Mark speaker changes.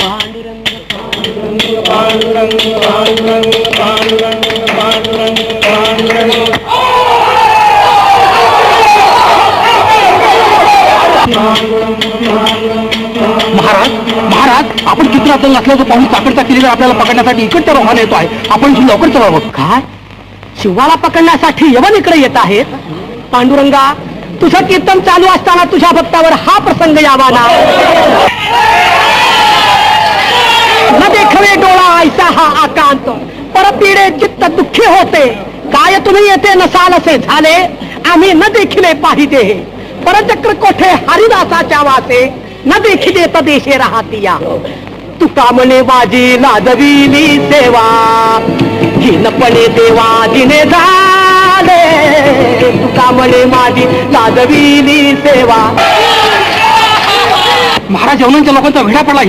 Speaker 1: पांडुरंग पांडुरंग पांडुरंग पांडुरंग पांडुरंग पांडुरंग पांडुरंग महाराज महाराज, आपण चित्रात नसल्याचं पाहून साखरचा किल्ला आपल्याला पकडण्यासाठी इकडच्या रोहाने येतो आहे. आपण लवकर चलावं. काय शिवाला पकडण्यासाठी यवन इकडे येत आहेत? पांडुरंगा, तुझं कीर्तन चालू असताना तुझ्या भक्तावर हा प्रसंग यावा ना. न देखवे डोळा ऐसा हा आकांत, परपीडे चित्त दुःखी होते. काय तुम्ही येथे नसाल असे झाले, आम्ही न देखिले पाहिजे. परचक्र कोठे हरिदासाच्या वासे, न देखिले तदेशे राहतिया. तुका म्हणे वाजी लाजविली सेवा, हिनपणे देवा जिने झाले. तुका म्हणे माझी लाजविली सेवा. महाराज, यवनांच्या लोकांचा वेढा पडला.